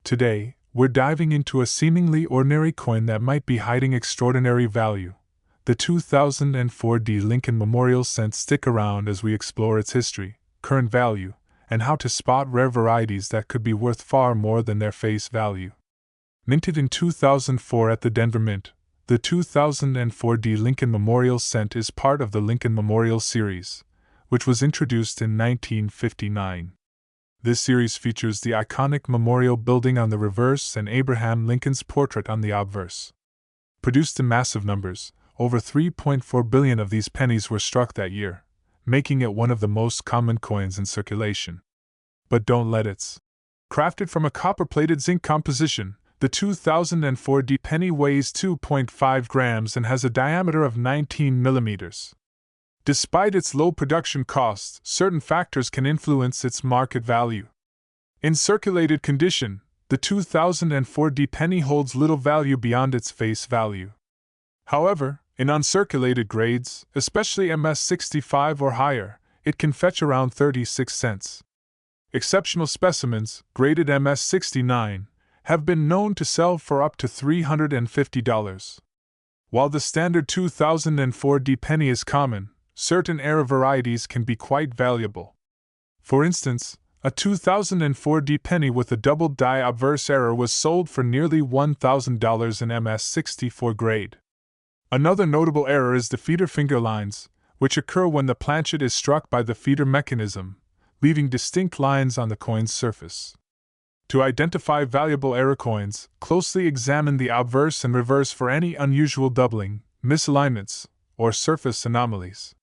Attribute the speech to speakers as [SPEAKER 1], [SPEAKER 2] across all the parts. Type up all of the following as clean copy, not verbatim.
[SPEAKER 1] Today, we're diving into a seemingly ordinary coin that might be hiding extraordinary value. The 2004 D. Lincoln Memorial Cent. Stick around as we explore its history, current value, and how to spot rare varieties that could be worth far more than their face value. Minted in 2004 at the Denver Mint, the 2004 D. Lincoln Memorial Cent is part of the Lincoln Memorial series, which was introduced in 1959. This series features the iconic memorial building on the reverse and Abraham Lincoln's portrait on the obverse. Produced in massive numbers, over 3.4 billion of these pennies were struck that year, making it one of the most common coins in circulation. But don't let it. Crafted from a copper-plated zinc composition, the 2004 D penny weighs 2.5 grams and has a diameter of 19 millimeters. Despite its low production costs, certain factors can influence its market value. In circulated condition, the 2004 D penny holds little value beyond its face value. However, in uncirculated grades, especially MS65 or higher, it can fetch around 36 cents. Exceptional specimens, graded MS69, have been known to sell for up to $350. While the standard 2004 D penny is common, certain error varieties can be quite valuable. For instance, a 2004 D penny with a double die obverse error was sold for nearly $1,000 in MS64 grade. Another notable error is the feeder finger lines, which occur when the planchet is struck by the feeder mechanism, leaving distinct lines on the coin's surface. To identify valuable error coins, closely examine the obverse and reverse for any unusual doubling, misalignments, or surface anomalies.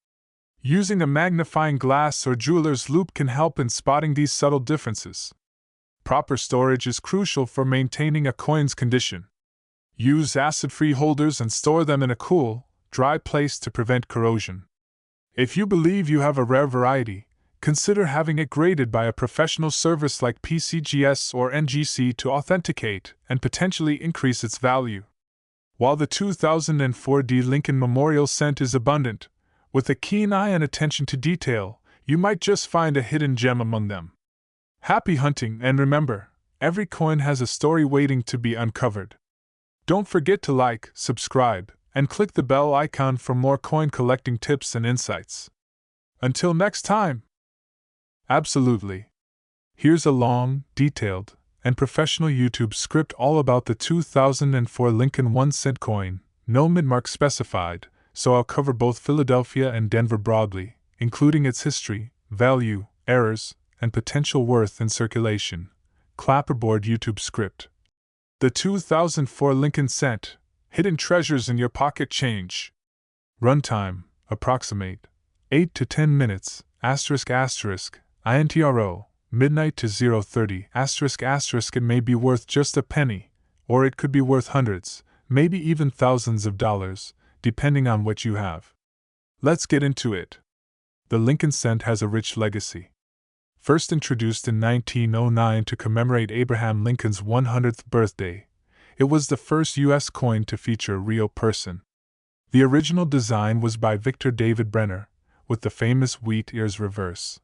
[SPEAKER 1] Using a magnifying glass or jeweler's loupe can help in spotting these subtle differences. Proper storage is crucial for maintaining a coin's condition. Use acid-free holders and store them in a cool, dry place to prevent corrosion. If you believe you have a rare variety, consider having it graded by a professional service like PCGS or NGC to authenticate and potentially increase its value. While the 2004 D. Lincoln Memorial Cent is abundant, with a keen eye and attention to detail, you might just find a hidden gem among them. Happy hunting, and remember, every coin has a story waiting to be uncovered. Don't forget to like, subscribe, and click the bell icon for more coin collecting tips and insights. Until next time! Absolutely. Here's a long, detailed, and professional YouTube script all about the 2004 Lincoln 1 cent coin, no midmark specified, so I'll cover both Philadelphia and Denver broadly, including its history, value, errors, and potential worth in circulation. Clapperboard YouTube script. The 2004 Lincoln Cent, hidden treasures in your pocket change. Runtime, approximate, 8 to 10 minutes, INTRO, midnight to 0:30, it may be worth just a penny, or it could be worth hundreds, maybe even thousands of dollars, depending on what you have. Let's get into it. The Lincoln Cent has a rich legacy. First introduced in 1909 to commemorate Abraham Lincoln's 100th birthday, it was the first U.S. coin to feature a real person. The original design was by Victor David Brenner, with the famous wheat ears reverse.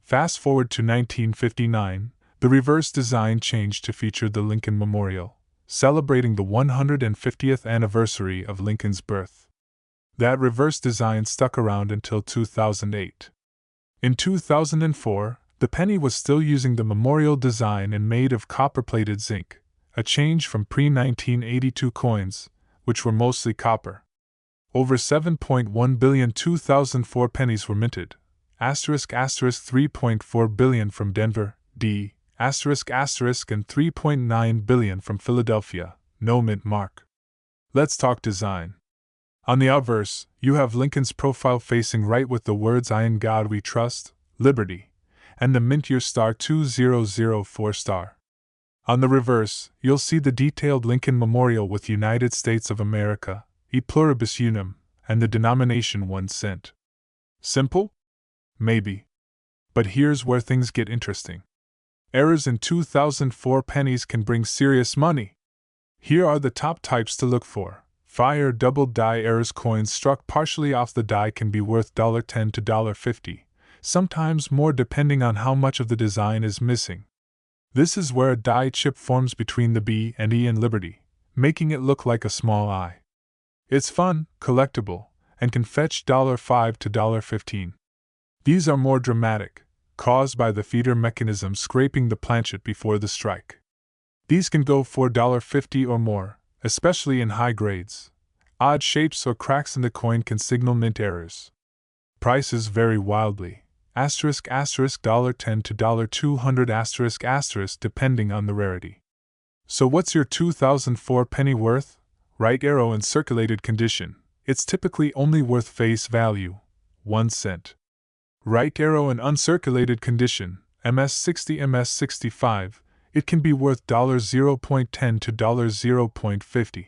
[SPEAKER 1] Fast forward to 1959, the reverse design changed to feature the Lincoln Memorial, celebrating the 150th anniversary of Lincoln's birth. That reverse design stuck around until 2008. In 2004, the penny was still using the memorial design and made of copper-plated zinc, a change from pre-1982 coins, which were mostly copper. Over 7.1 billion 2004 pennies were minted, ** 3.4 billion from Denver, D, ** and 3.9 billion from Philadelphia, no mint mark. Let's talk design. On the obverse, you have Lincoln's profile facing right with the words "I in God we trust, Liberty," and the mint year *2004*. On the reverse, you'll see the detailed Lincoln Memorial with United States of America, E pluribus unum, and the denomination 1 cent. Simple? Maybe. But here's where things get interesting. Errors in 2004 pennies can bring serious money. Here are the top types to look for. Fire double die errors. Coins struck partially off the die can be worth $10 to $50, sometimes more depending on how much of the design is missing. This is where a die chip forms between the B and E in Liberty, making it look like a small I. It's fun, collectible, and can fetch $5 to $15. These are more dramatic, caused by the feeder mechanism scraping the planchet before the strike. These can go for $50 or more, especially in high grades. Odd shapes or cracks in the coin can signal mint errors. Prices vary wildly, $10 to $200 depending on the rarity. So what's your 2004 penny worth? Right arrow in circulated condition, it's typically only worth face value, 1 cent. Right arrow in uncirculated condition, MS60 MS65, it can be worth $0.10 to $0.50.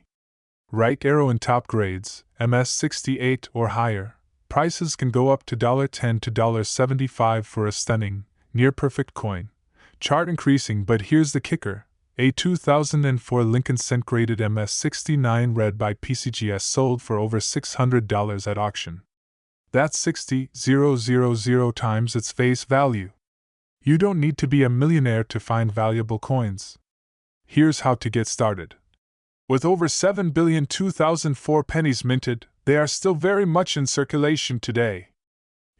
[SPEAKER 1] Right arrow in top grades, MS68 or higher, prices can go up to $10 to $75 for a stunning, near-perfect coin. Chart increasing, but here's the kicker. A 2004 Lincoln cent-graded MS69 read by PCGS sold for over $600 at auction. That's 60,000 times its face value. You don't need to be a millionaire to find valuable coins. Here's how to get started. With over 7 billion 2004 pennies minted, they are still very much in circulation today.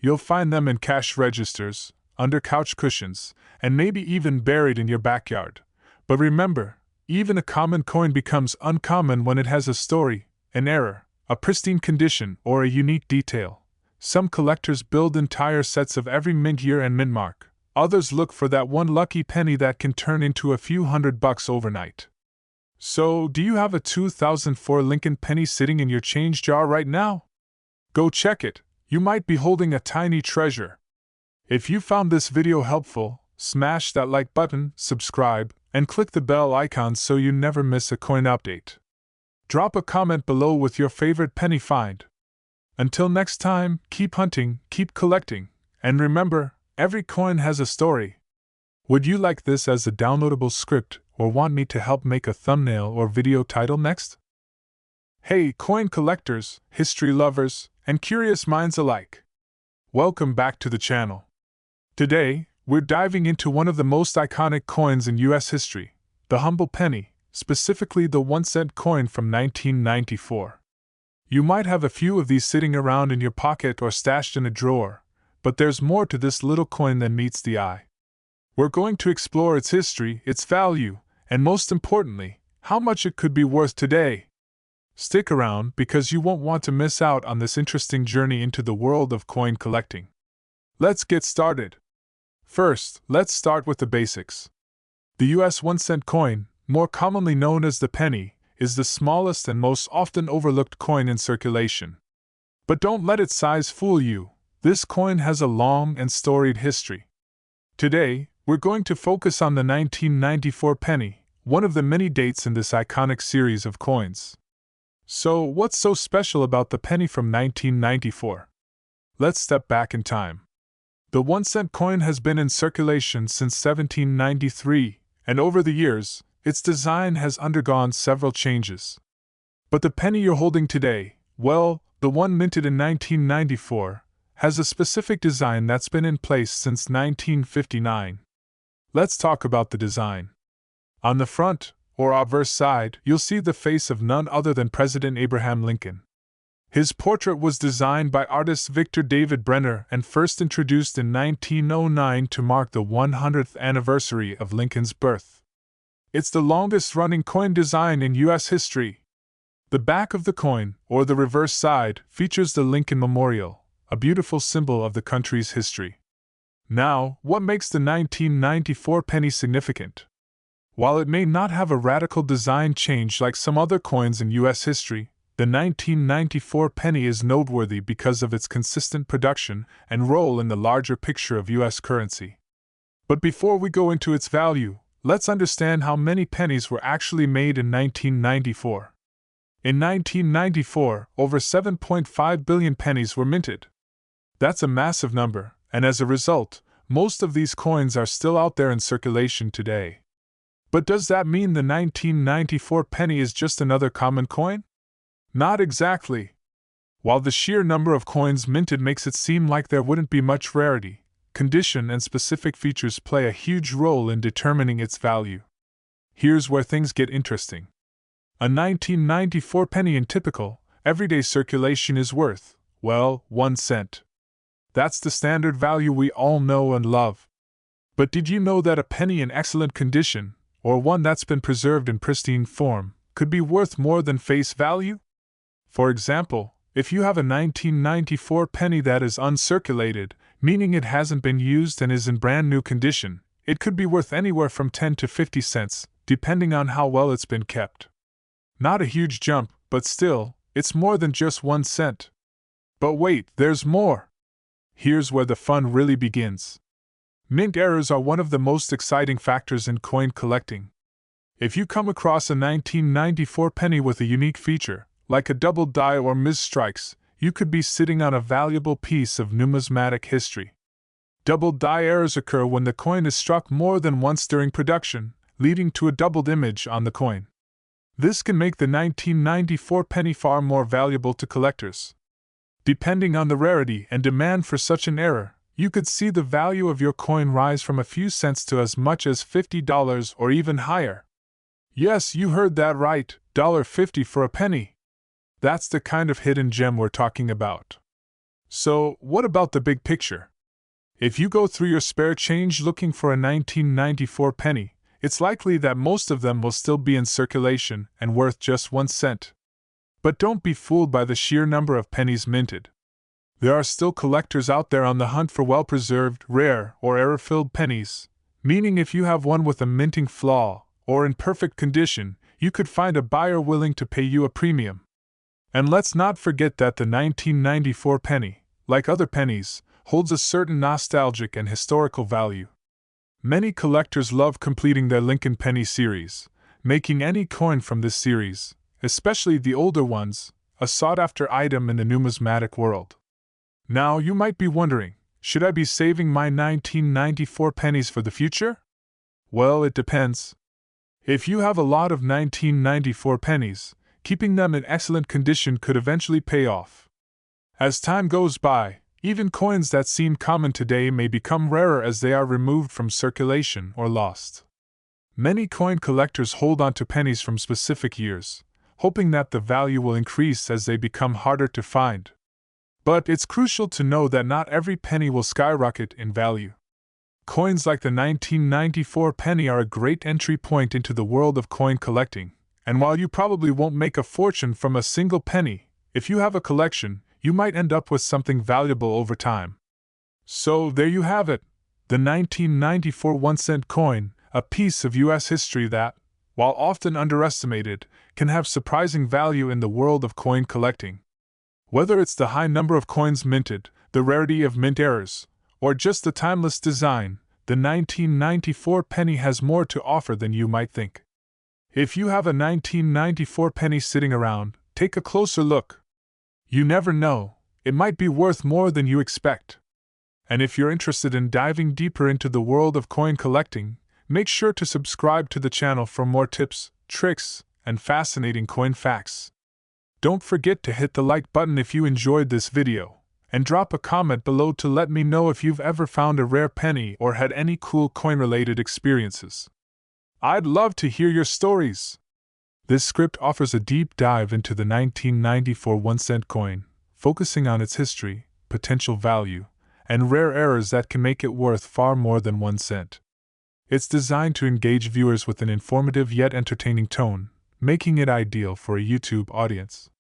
[SPEAKER 1] You'll find them in cash registers, under couch cushions, and maybe even buried in your backyard. But remember, even a common coin becomes uncommon when it has a story, an error, a pristine condition, or a unique detail. Some collectors build entire sets of every mint year and mint mark. Others look for that one lucky penny that can turn into a few $100 overnight. So, do you have a 2004 Lincoln penny sitting in your change jar right now? Go check it, you might be holding a tiny treasure. If you found this video helpful, smash that like button, subscribe, and click the bell icon so you never miss a coin update. Drop a comment below with your favorite penny find. Until next time, keep hunting, keep collecting, and remember, every coin has a story. Would you like this as a downloadable script, or want me to help make a thumbnail or video title next? Hey, coin collectors, history lovers, and curious minds alike. Welcome back to the channel. Today, we're diving into one of the most iconic coins in US history, the humble penny, specifically the 1-cent coin from 1994. You might have a few of these sitting around in your pocket or stashed in a drawer, but there's more to this little coin than meets the eye. We're going to explore its history, its value, and most importantly, how much it could be worth today. Stick around because you won't want to miss out on this interesting journey into the world of coin collecting. Let's get started. First, let's start with the basics. The US 1-cent coin, more commonly known as the penny, is the smallest and most often overlooked coin in circulation. But don't let its size fool you. This coin has a long and storied history. Today, we're going to focus on the 1994 penny, one of the many dates in this iconic series of coins. So, what's so special about the penny from 1994? Let's step back in time. The 1-cent coin has been in circulation since 1793, and over the years, its design has undergone several changes. But the penny you're holding today, well, the one minted in 1994, has a specific design that's been in place since 1959. Let's talk about the design. On the front, or obverse side, you'll see the face of none other than President Abraham Lincoln. His portrait was designed by artist Victor David Brenner and first introduced in 1909 to mark the 100th anniversary of Lincoln's birth. It's the longest-running coin design in U.S. history. The back of the coin, or the reverse side, features the Lincoln Memorial, a beautiful symbol of the country's history. Now, what makes the 1994 penny significant? While it may not have a radical design change like some other coins in U.S. history, the 1994 penny is noteworthy because of its consistent production and role in the larger picture of U.S. currency. But before we go into its value, let's understand how many pennies were actually made in 1994. In 1994, over 7.5 billion pennies were minted. That's a massive number, and as a result, most of these coins are still out there in circulation today. But does that mean the 1994 penny is just another common coin? Not exactly. While the sheer number of coins minted makes it seem like there wouldn't be much rarity, condition, and specific features play a huge role in determining its value. Here's where things get interesting. A 1994 penny in typical, everyday circulation is worth, well, 1 cent. That's the standard value we all know and love. But did you know that a penny in excellent condition, or one that's been preserved in pristine form, could be worth more than face value? For example, if you have a 1994 penny that is uncirculated, meaning it hasn't been used and is in brand new condition, it could be worth anywhere from 10 to 50 cents, depending on how well it's been kept. Not a huge jump, but still, it's more than just 1 cent. But wait, there's more! Here's where the fun really begins. Mint errors are one of the most exciting factors in coin collecting. If you come across a 1994 penny with a unique feature, like a double die or misstrikes, you could be sitting on a valuable piece of numismatic history. Double die errors occur when the coin is struck more than once during production, leading to a doubled image on the coin. This can make the 1994 penny far more valuable to collectors. Depending on the rarity and demand for such an error, you could see the value of your coin rise from a few cents to as much as $50 or even higher. Yes, you heard that right, $50 for a penny. That's the kind of hidden gem we're talking about. So, what about the big picture? If you go through your spare change looking for a 1994 penny, it's likely that most of them will still be in circulation and worth just 1 cent. But don't be fooled by the sheer number of pennies minted. There are still collectors out there on the hunt for well-preserved, rare, or error-filled pennies, meaning if you have one with a minting flaw, or in perfect condition, you could find a buyer willing to pay you a premium. And let's not forget that the 1994 penny, like other pennies, holds a certain nostalgic and historical value. Many collectors love completing their Lincoln Penny series, making any coin from this series, especially the older ones, a sought-after item in the numismatic world. Now you might be wondering, should I be saving my 1994 pennies for the future? Well, it depends. If you have a lot of 1994 pennies, keeping them in excellent condition could eventually pay off. As time goes by, even coins that seem common today may become rarer as they are removed from circulation or lost. Many coin collectors hold on to pennies from specific years, hoping that the value will increase as they become harder to find. But it's crucial to know that not every penny will skyrocket in value. Coins like the 1994 penny are a great entry point into the world of coin collecting, and while you probably won't make a fortune from a single penny, if you have a collection, you might end up with something valuable over time. So there you have it, the 1994 1-cent coin, a piece of U.S. history that, while often underestimated, can have surprising value in the world of coin collecting. Whether it's the high number of coins minted, the rarity of mint errors, or just the timeless design, the 1994 penny has more to offer than you might think. If you have a 1994 penny sitting around, take a closer look. You never know, it might be worth more than you expect. And if you're interested in diving deeper into the world of coin collecting, make sure to subscribe to the channel for more tips, tricks, and fascinating coin facts. Don't forget to hit the like button if you enjoyed this video, and drop a comment below to let me know if you've ever found a rare penny or had any cool coin-related experiences. I'd love to hear your stories. This script offers a deep dive into the 1994 1-cent coin, focusing on its history, potential value, and rare errors that can make it worth far more than 1 cent. It's designed to engage viewers with an informative yet entertaining tone, making it ideal for a YouTube audience.